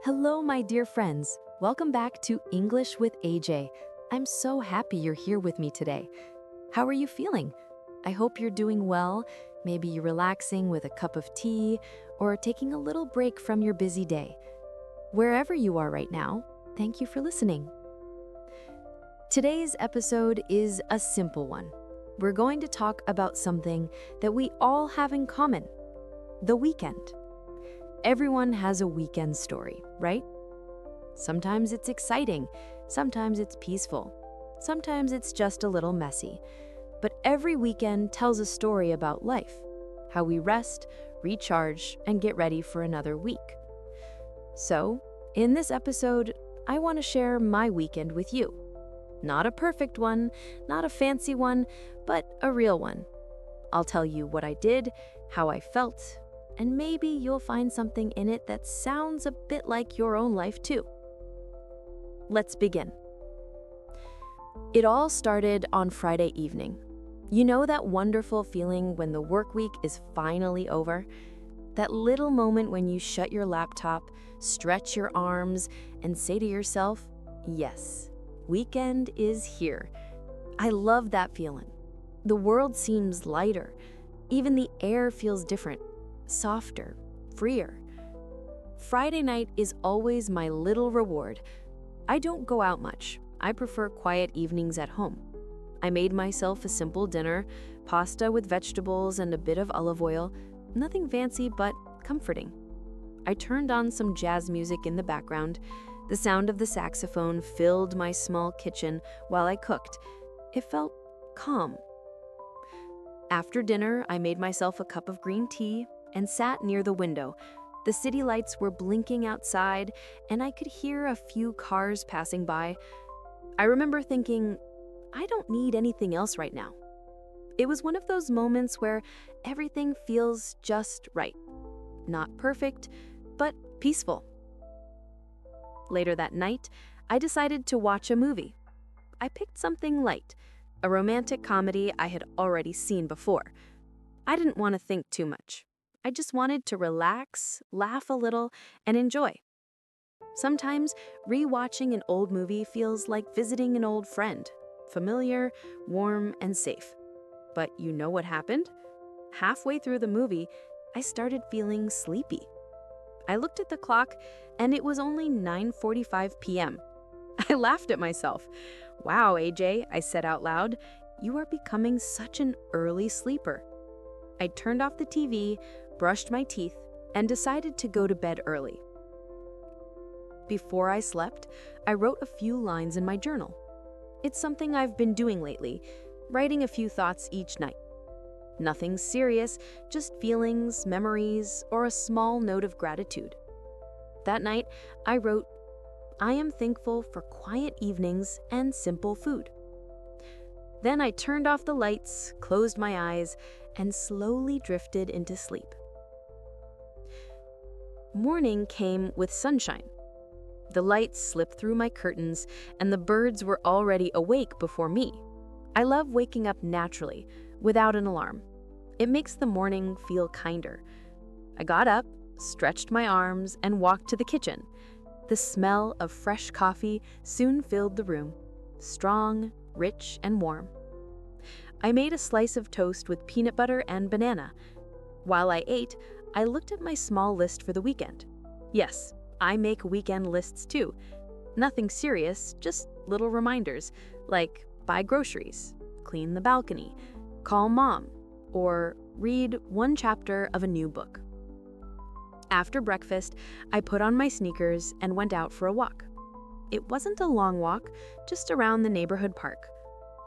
Hello, my dear friends. Welcome back to English with AJ. I'm so happy you're here with me today. How are you feeling? I hope you're doing well. Maybe you're relaxing with a cup of tea or taking a little break from your busy day. Wherever you are right now, thank you for listening. Today's episode is a simple one. We're going to talk about something that we all have in common: the weekend. Everyone has a weekend story, right? Sometimes it's exciting, sometimes it's peaceful, sometimes it's just a little messy. But every weekend tells a story about life, how we rest, recharge, and get ready for another week. So, in this episode, I want to share my weekend with you. Not a perfect one, not a fancy one, but a real one. I'll tell you what I did, how I felt, and maybe you'll find something in it that sounds a bit like your own life too. Let's begin. It all started on Friday evening. You know that wonderful feeling when the work week is finally over? That little moment when you shut your laptop, stretch your arms, and say to yourself, yes, weekend is here. I love that feeling. The world seems lighter. Even the air feels different. Softer, freer. Friday night is always my little reward. I don't go out much. I prefer quiet evenings at home. I made myself a simple dinner, pasta with vegetables and a bit of olive oil. Nothing fancy, but comforting. I turned on some jazz music in the background. The sound of the saxophone filled my small kitchen while I cooked. It felt calm. After dinner, I made myself a cup of green tea and sat near the window. The city lights were blinking outside, and I could hear a few cars passing by. I remember thinking, I don't need anything else right now. It was one of those moments where everything feels just right. Not perfect, but peaceful. Later that night, I decided to watch a movie. I picked something light, a romantic comedy I had already seen before. I didn't want to think too much. I just wanted to relax, laugh a little, and enjoy. Sometimes, rewatching an old movie feels like visiting an old friend, familiar, warm, and safe. But you know what happened? Halfway through the movie, I started feeling sleepy. I looked at the clock, and it was only 9:45 p.m. I laughed at myself. Wow, AJ, I said out loud, you are becoming such an early sleeper. I turned off the TV, brushed my teeth, and decided to go to bed early. Before I slept, I wrote a few lines in my journal. It's something I've been doing lately, writing a few thoughts each night. Nothing serious, just feelings, memories, or a small note of gratitude. That night, I wrote, I am thankful for quiet evenings and simple food. Then I turned off the lights, closed my eyes, and slowly drifted into sleep. Morning came with sunshine. The lights slipped through my curtains, and the birds were already awake before me. I love waking up naturally, without an alarm. It makes the morning feel kinder. I got up, stretched my arms, and walked to the kitchen. The smell of fresh coffee soon filled the room, strong, rich, and warm. I made a slice of toast with peanut butter and banana. While I ate, I looked at my small list for the weekend. Yes, I make weekend lists too. Nothing serious, just little reminders, like buy groceries, clean the balcony, call mom, or read one chapter of a new book. After breakfast, I put on my sneakers and went out for a walk. It wasn't a long walk, just around the neighborhood park.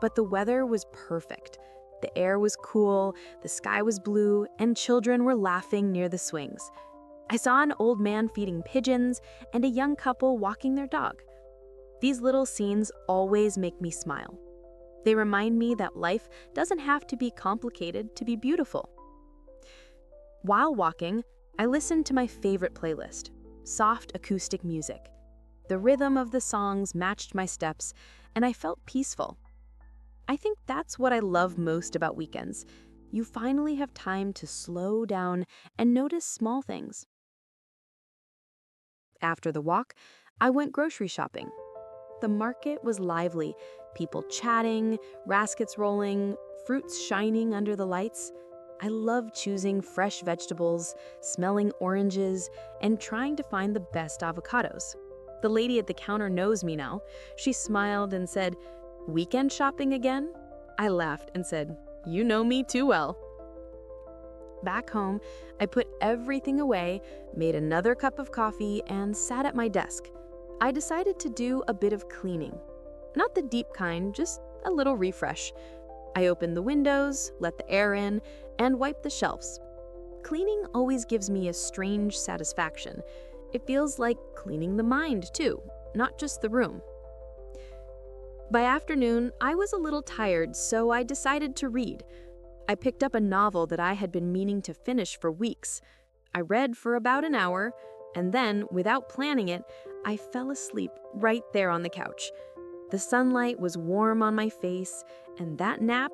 But the weather was perfect. The air was cool, the sky was blue, and children were laughing near the swings. I saw an old man feeding pigeons and a young couple walking their dog. These little scenes always make me smile. They remind me that life doesn't have to be complicated to be beautiful. While walking, I listened to my favorite playlist, soft acoustic music. The rhythm of the songs matched my steps, and I felt peaceful. I think that's what I love most about weekends. You finally have time to slow down and notice small things. After the walk, I went grocery shopping. The market was lively, people chatting, baskets rolling, fruits shining under the lights. I love choosing fresh vegetables, smelling oranges, and trying to find the best avocados. The lady at the counter knows me now. She smiled and said, "Weekend shopping again?" I laughed and said, "You know me too well." Back home, I put everything away, made another cup of coffee, and sat at my desk. I decided to do a bit of cleaning. Not the deep kind, just a little refresh. I opened the windows, let the air in, and wiped the shelves. Cleaning always gives me a strange satisfaction. It feels like cleaning the mind, too, not just the room. By afternoon, I was a little tired, so I decided to read. I picked up a novel that I had been meaning to finish for weeks. I read for about an hour, and then, without planning it, I fell asleep right there on the couch. The sunlight was warm on my face, and that nap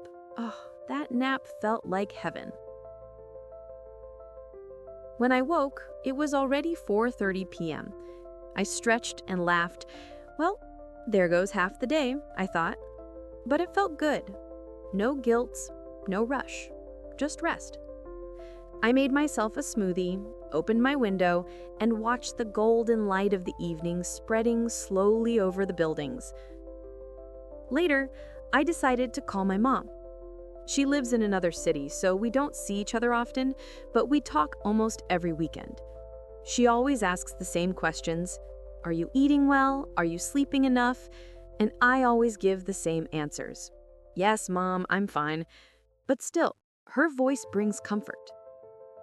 felt like heaven. When I woke, it was already 4:30 p.m. I stretched and laughed. Well, there goes half the day, I thought. But it felt good. No guilt, no rush, just rest. I made myself a smoothie, opened my window, and watched the golden light of the evening spreading slowly over the buildings. Later, I decided to call my mom. She lives in another city, so we don't see each other often, but we talk almost every weekend. She always asks the same questions. Are you eating well? Are you sleeping enough? And I always give the same answers. Yes, Mom, I'm fine. But still, her voice brings comfort.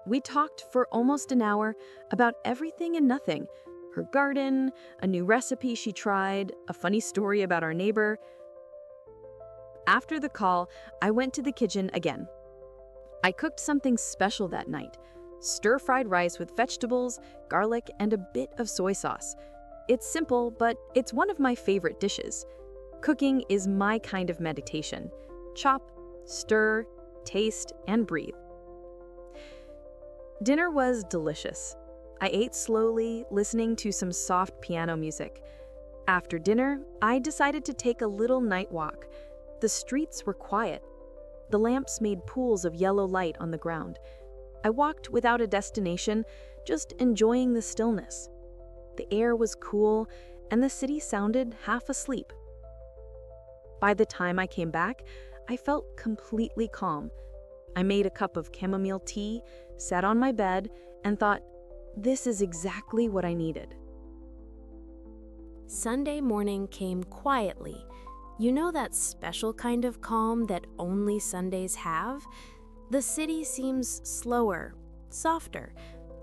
We talked for almost an hour about everything and nothing. Her garden, a new recipe she tried, a funny story about our neighbor. After the call, I went to the kitchen again. I cooked something special that night. Stir-fried rice with vegetables, garlic, and a bit of soy sauce. It's simple, but it's one of my favorite dishes. Cooking is my kind of meditation. Chop, stir, taste, and breathe. Dinner was delicious. I ate slowly, listening to some soft piano music. After dinner, I decided to take a little night walk. The streets were quiet. The lamps made pools of yellow light on the ground. I walked without a destination, just enjoying the stillness. The air was cool, and the city sounded half asleep. By the time I came back, I felt completely calm. I made a cup of chamomile tea, sat on my bed, and thought, this is exactly what I needed. Sunday morning came quietly. You know that special kind of calm that only Sundays have? The city seems slower, softer.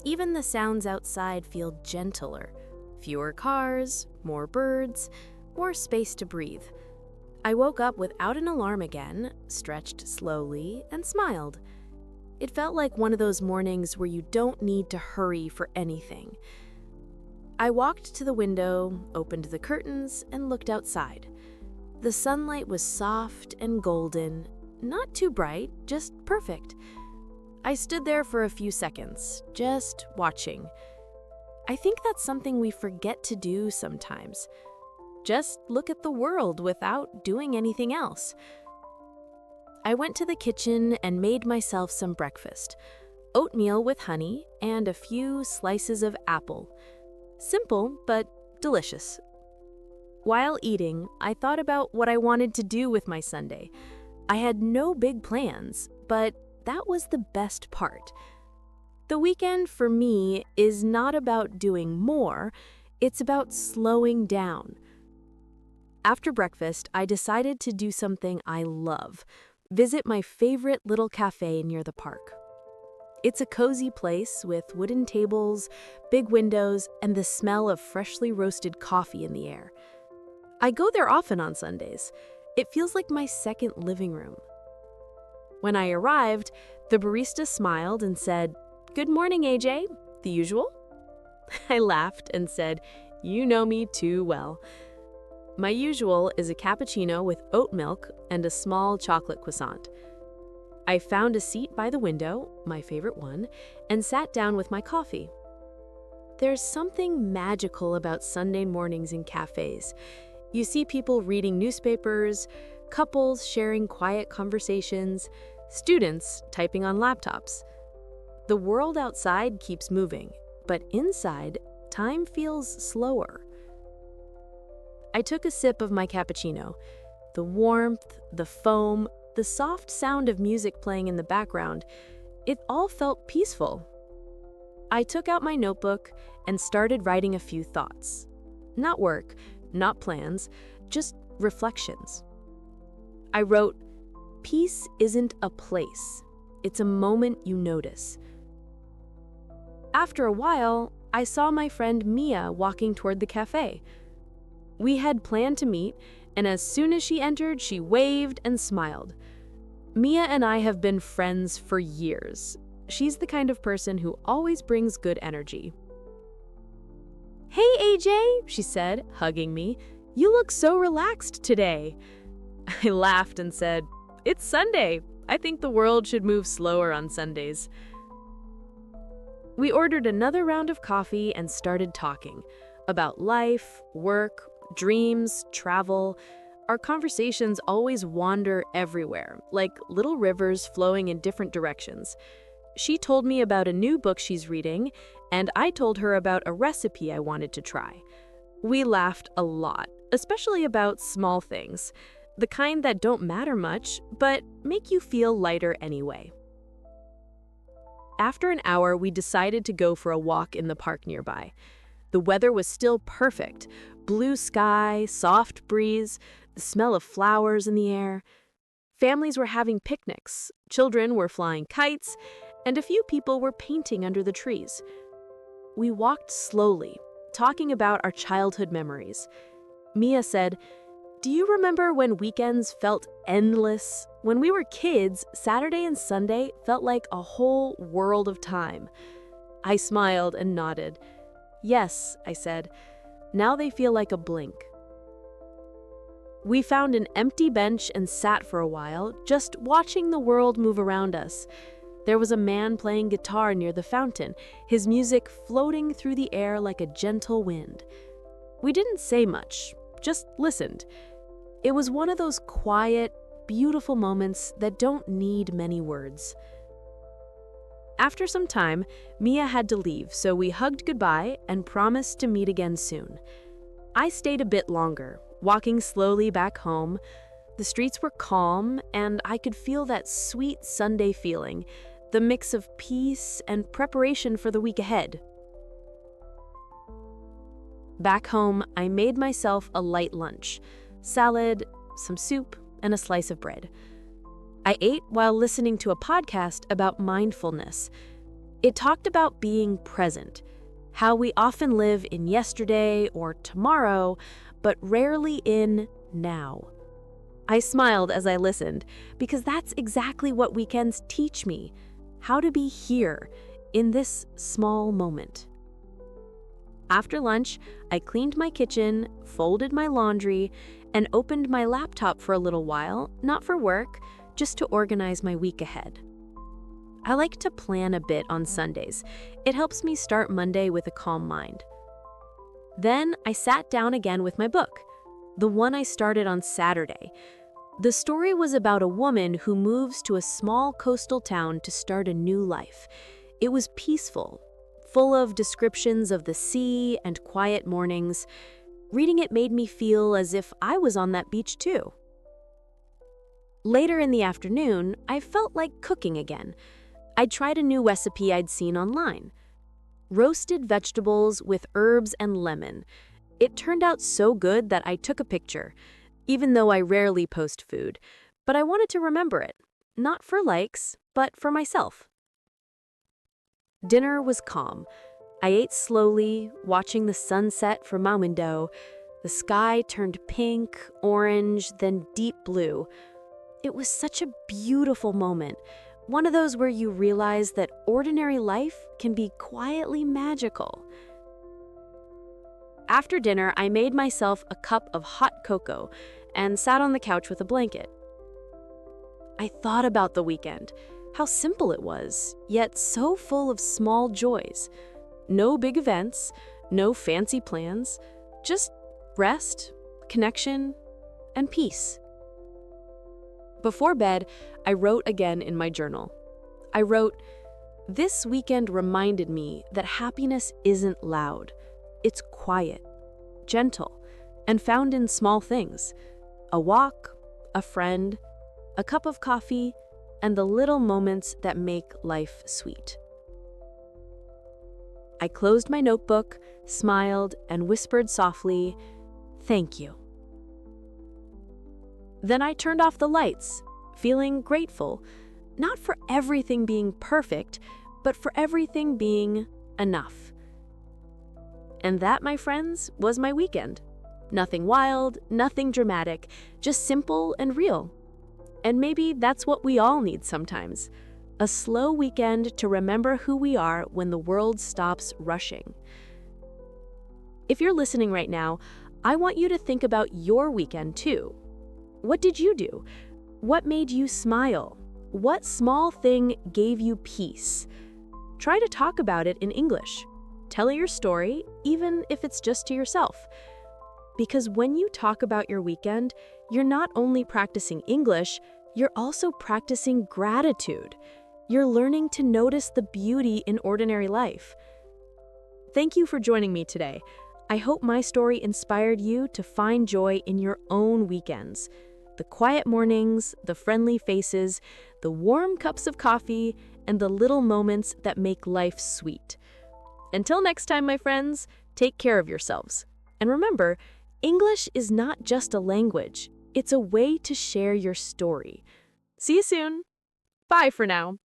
Even the sounds outside feel gentler. Fewer cars, more birds, more space to breathe. I woke up without an alarm again, stretched slowly, and smiled. It felt like one of those mornings where you don't need to hurry for anything. I walked to the window, opened the curtains, and looked outside. The sunlight was soft and golden, not too bright, just perfect. I stood there for a few seconds, just watching. I think that's something we forget to do sometimes. Just look at the world without doing anything else. I went to the kitchen and made myself some breakfast. Oatmeal with honey and a few slices of apple. Simple, but delicious. While eating, I thought about what I wanted to do with my Sunday. I had no big plans, but that was the best part. The weekend for me is not about doing more, it's about slowing down. After breakfast, I decided to do something I love, visit my favorite little cafe near the park. It's a cozy place with wooden tables, big windows, and the smell of freshly roasted coffee in the air. I go there often on Sundays. It feels like my second living room. When I arrived, the barista smiled and said, "Good morning, AJ, the usual?" I laughed and said, "You know me too well." My usual is a cappuccino with oat milk and a small chocolate croissant. I found a seat by the window, my favorite one, and sat down with my coffee. There's something magical about Sunday mornings in cafes. You see people reading newspapers, couples sharing quiet conversations, students typing on laptops. The world outside keeps moving, but inside, time feels slower. I took a sip of my cappuccino. The warmth, the foam, the soft sound of music playing in the background, it all felt peaceful. I took out my notebook and started writing a few thoughts. Not work, not plans, just reflections. I wrote, "Peace isn't a place. It's a moment you notice." After a while, I saw my friend Mia walking toward the cafe. We had planned to meet, and as soon as she entered, she waved and smiled. Mia and I have been friends for years. She's the kind of person who always brings good energy. "Hey, AJ," she said, hugging me. "You look so relaxed today." I laughed and said, "It's Sunday. I think the world should move slower on Sundays." We ordered another round of coffee and started talking about life, work, dreams, travel. Our conversations always wander everywhere, like little rivers flowing in different directions. She told me about a new book she's reading, and I told her about a recipe I wanted to try. We laughed a lot, especially about small things, the kind that don't matter much, but make you feel lighter anyway. After an hour, we decided to go for a walk in the park nearby. The weather was still perfect. Blue sky, soft breeze, the smell of flowers in the air. Families were having picnics, children were flying kites, and a few people were painting under the trees. We walked slowly, talking about our childhood memories. Mia said, "Do you remember when weekends felt endless? When we were kids, Saturday and Sunday felt like a whole world of time." I smiled and nodded. "Yes," I said. "Now they feel like a blink." We found an empty bench and sat for a while, just watching the world move around us. There was a man playing guitar near the fountain, his music floating through the air like a gentle wind. We didn't say much, just listened. It was one of those quiet, beautiful moments that don't need many words. After some time, Mia had to leave, so we hugged goodbye and promised to meet again soon. I stayed a bit longer, walking slowly back home. The streets were calm, and I could feel that sweet Sunday feeling, the mix of peace and preparation for the week ahead. Back home, I made myself a light lunch, salad, some soup, and a slice of bread. I ate while listening to a podcast about mindfulness. It talked about being present, how we often live in yesterday or tomorrow, but rarely in now. I smiled as I listened, because that's exactly what weekends teach me, how to be here, in this small moment. After lunch, I cleaned my kitchen, folded my laundry, and opened my laptop for a little while, not for work, just to organize my week ahead. I like to plan a bit on Sundays. It helps me start Monday with a calm mind. Then I sat down again with my book, the one I started on Saturday. The story was about a woman who moves to a small coastal town to start a new life. It was peaceful, full of descriptions of the sea and quiet mornings. Reading it made me feel as if I was on that beach too. Later in the afternoon, I felt like cooking again. I tried a new recipe I'd seen online. Roasted vegetables with herbs and lemon. It turned out so good that I took a picture, even though I rarely post food. But I wanted to remember it, not for likes, but for myself. Dinner was calm. I ate slowly, watching the sunset from my window. The sky turned pink, orange, then deep blue. It was such a beautiful moment, one of those where you realize that ordinary life can be quietly magical. After dinner, I made myself a cup of hot cocoa and sat on the couch with a blanket. I thought about the weekend, how simple it was, yet so full of small joys. No big events, no fancy plans, just rest, connection, and peace. Before bed, I wrote again in my journal. I wrote, "This weekend reminded me that happiness isn't loud. It's quiet, gentle, and found in small things. A walk, a friend, a cup of coffee, and the little moments that make life sweet." I closed my notebook, smiled, and whispered softly, "Thank you." Then I turned off the lights, feeling grateful, not for everything being perfect, but for everything being enough. And that, my friends, was my weekend. Nothing wild, nothing dramatic, just simple and real. And maybe that's what we all need sometimes. A slow weekend to remember who we are when the world stops rushing. If you're listening right now, I want you to think about your weekend too. What did you do? What made you smile? What small thing gave you peace? Try to talk about it in English. Tell your story, even if it's just to yourself. Because when you talk about your weekend, you're not only practicing English, you're also practicing gratitude. You're learning to notice the beauty in ordinary life. Thank you for joining me today. I hope my story inspired you to find joy in your own weekends. The quiet mornings, the friendly faces, the warm cups of coffee, and the little moments that make life sweet. Until next time, my friends, take care of yourselves. And remember, English is not just a language. It's a way to share your story. See you soon. Bye for now.